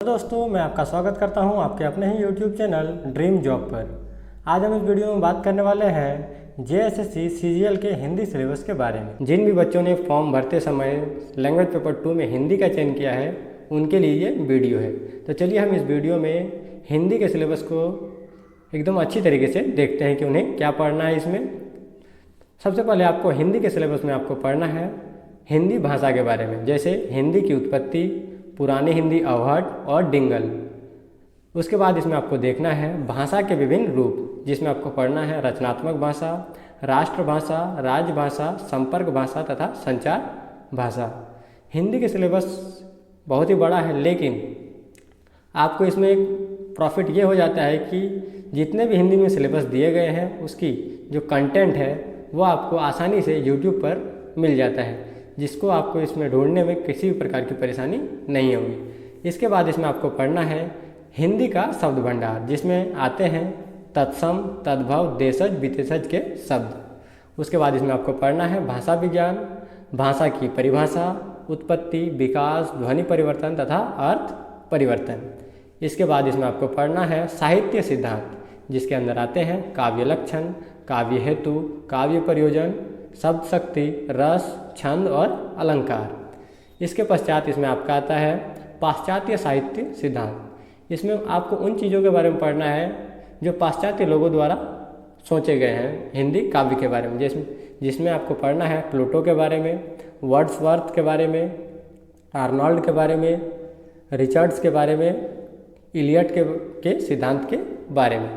तो दोस्तों मैं आपका स्वागत करता हूं आपके अपने ही YouTube चैनल ड्रीम जॉब पर। आज हम इस वीडियो में बात करने वाले हैं JSSC CGL के हिंदी सिलेबस के बारे में। जिन भी बच्चों ने फॉर्म भरते समय लैंग्वेज पेपर 2 में हिंदी का चयन किया है उनके लिए ये वीडियो है। तो चलिए हम इस वीडियो में हिंदी के सिलेबस को एकदम अच्छी तरीके से देखते हैं कि उन्हें क्या पढ़ना है। इसमें सबसे पहले आपको हिंदी के सिलेबस में आपको पढ़ना है हिंदी भाषा के बारे में, जैसे हिंदी की उत्पत्ति, पुरानी हिंदी अवहट और डिंगल। उसके बाद इसमें आपको देखना है भाषा के विभिन्न रूप, जिसमें आपको पढ़ना है रचनात्मक भाषा, राष्ट्रभाषा, राजभाषा, संपर्क भाषा तथा संचार भाषा। हिंदी के सिलेबस बहुत ही बड़ा है, लेकिन आपको इसमें एक प्रॉफिट ये हो जाता है कि जितने भी हिंदी में सिलेबस दिए गए हैं उसकी जो कंटेंट है वो आपको आसानी से यूट्यूब पर मिल जाता है, जिसको आपको इसमें ढूंढने में किसी भी प्रकार की परेशानी नहीं होगी। इसके बाद इसमें आपको पढ़ना है हिंदी का शब्द भंडार, जिसमें आते हैं तत्सम, तद्भव, देशज, विशेषज के शब्द। उसके बाद इसमें आपको पढ़ना है भाषा विज्ञान, भाषा की परिभाषा, उत्पत्ति, विकास, ध्वनि परिवर्तन तथा अर्थ परिवर्तन। इसके बाद इसमें आपको पढ़ना है साहित्य सिद्धांत, जिसके अंदर आते हैं काव्य लक्षण, काव्य हेतु, काव्य प्रयोजन, शब्द शक्ति, रस, छंद और अलंकार। इसके पश्चात इसमें आपका आता है पाश्चात्य साहित्य सिद्धांत। इसमें आपको उन चीज़ों के बारे में पढ़ना है जो पाश्चात्य लोगों द्वारा सोचे गए हैं हिंदी काव्य के बारे में, जिसमें आपको पढ़ना है प्लूटो के बारे में, वर्ड्सवर्थ के बारे में, आर्नोल्ड के बारे में, रिचर्ड्स के बारे में, इलियट के सिद्धांत के बारे में।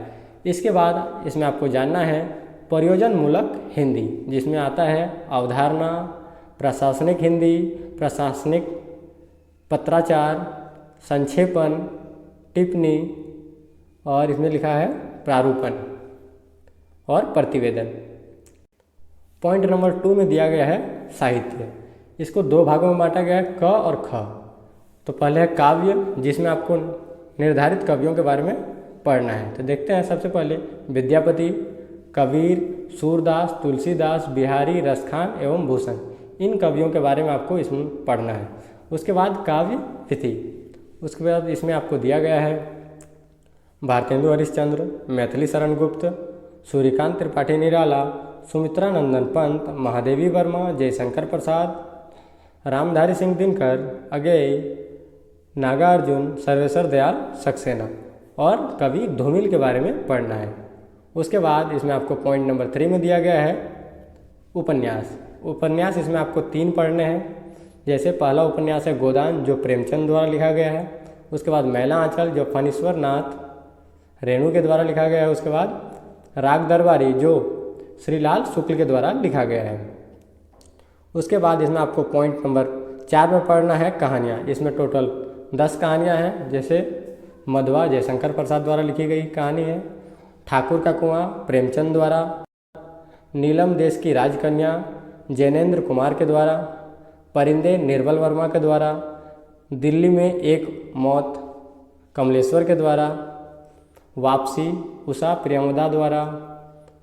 इसके बाद इसमें आपको जानना है प्रयोजन मूलक हिंदी, जिसमें आता है अवधारणा, प्रशासनिक हिंदी, प्रशासनिक पत्राचार, संक्षेपण, टिप्पणी और इसमें लिखा है प्रारूपण और प्रतिवेदन। पॉइंट नंबर 2 में दिया गया है साहित्य। इसको 2 भागों में बांटा गया है, क और ख। तो पहले है काव्य, जिसमें आपको निर्धारित कवियों के बारे में पढ़ना है। तो देखते हैं सबसे पहले विद्यापति, कबीर, सूरदास, तुलसीदास, बिहारी, रसखान एवं भूषण। इन कवियों के बारे में आपको इसमें पढ़ना है। उसके बाद काव्य विधि। उसके बाद इसमें आपको दिया गया है भारतेंदु हरिश्चंद्र, मैथिली शरण गुप्त, सूर्यकांत त्रिपाठी निराला, सुमित्रा नंदन पंत, महादेवी वर्मा, जयशंकर प्रसाद, रामधारी सिंह दिनकर, अगेय, नागार्जुन, सर्वेश्वर दयाल सक्सेना और कवि धूमिल के बारे में पढ़ना है। उसके बाद इसमें आपको पॉइंट नंबर 3 में दिया गया है उपन्यास। उपन्यास इसमें आपको 3 पढ़ने हैं। जैसे पहला उपन्यास है गोदान, जो प्रेमचंद द्वारा लिखा गया है। उसके बाद मैला आंचल, जो फणीश्वर नाथ रेणु के द्वारा लिखा गया है। उसके बाद राग दरबारी, जो श्रीलाल शुक्ल के द्वारा लिखा गया है। उसके बाद इसमें आपको पॉइंट नंबर 4 में पढ़ना है कहानियाँ। इसमें टोटल 10 कहानियाँ हैं। जैसे मधवा जयशंकर प्रसाद द्वारा लिखी गई कहानी है, ठाकुर का कुआं प्रेमचंद द्वारा, नीलम देश की राजकन्या जैनेन्द्र कुमार के द्वारा, परिंदे निर्बल वर्मा के द्वारा, दिल्ली में एक मौत कमलेश्वर के द्वारा, वापसी उषा प्रियमदा द्वारा,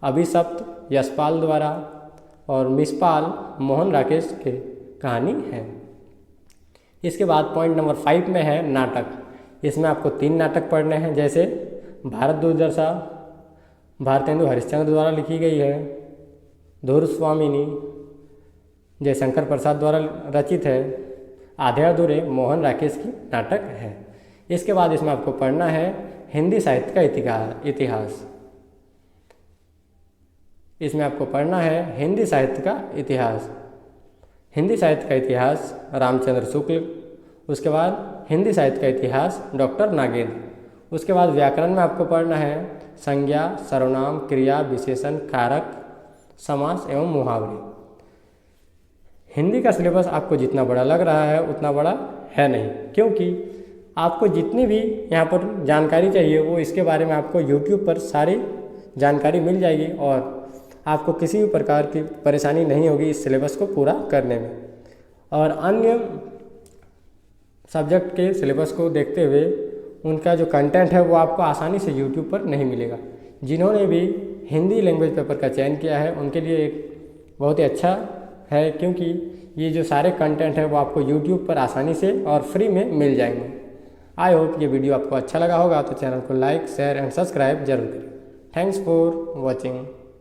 अभिशप्त यशपाल द्वारा और मिसपाल मोहन राकेश की कहानी है। इसके बाद पॉइंट नंबर 5 में है नाटक। इसमें आपको 3 नाटक पढ़ने हैं। जैसे भारत दुर्दशा भारतेंदु हरिश्चंद्र द्वारा लिखी गई है, धुर स्वामिनी जयशंकर प्रसाद द्वारा रचित है, आधे अधूरे मोहन राकेश की नाटक है। इसके बाद इसमें आपको पढ़ना है हिंदी साहित्य का इतिहास। इसमें आपको पढ़ना है हिंदी साहित्य का इतिहास। हिंदी साहित्य का इतिहास रामचंद्र शुक्ल। उसके बाद हिंदी साहित्य का इतिहास डॉक्टर नागेंद्र। उसके बाद व्याकरण में आपको पढ़ना है संज्ञा, सर्वनाम, क्रिया, विशेषण, कारक, समास एवं मुहावरे। हिंदी का सिलेबस आपको जितना बड़ा लग रहा है उतना बड़ा है नहीं, क्योंकि आपको जितनी भी यहाँ पर जानकारी चाहिए वो इसके बारे में आपको YouTube पर सारी जानकारी मिल जाएगी और आपको किसी भी प्रकार की परेशानी नहीं होगी इस सिलेबस को पूरा करने में। और अन्य सब्जेक्ट के सिलेबस को देखते हुए उनका जो कंटेंट है वो आपको आसानी से YouTube पर नहीं मिलेगा। जिन्होंने भी हिंदी लैंग्वेज पेपर का चयन किया है उनके लिए एक बहुत ही अच्छा है, क्योंकि ये जो सारे कंटेंट है वो आपको YouTube पर आसानी से और फ्री में मिल जाएंगे। आई होप ये वीडियो आपको अच्छा लगा होगा, तो चैनल को लाइक शेयर एंड सब्सक्राइब जरूर करें। Thanks for watching.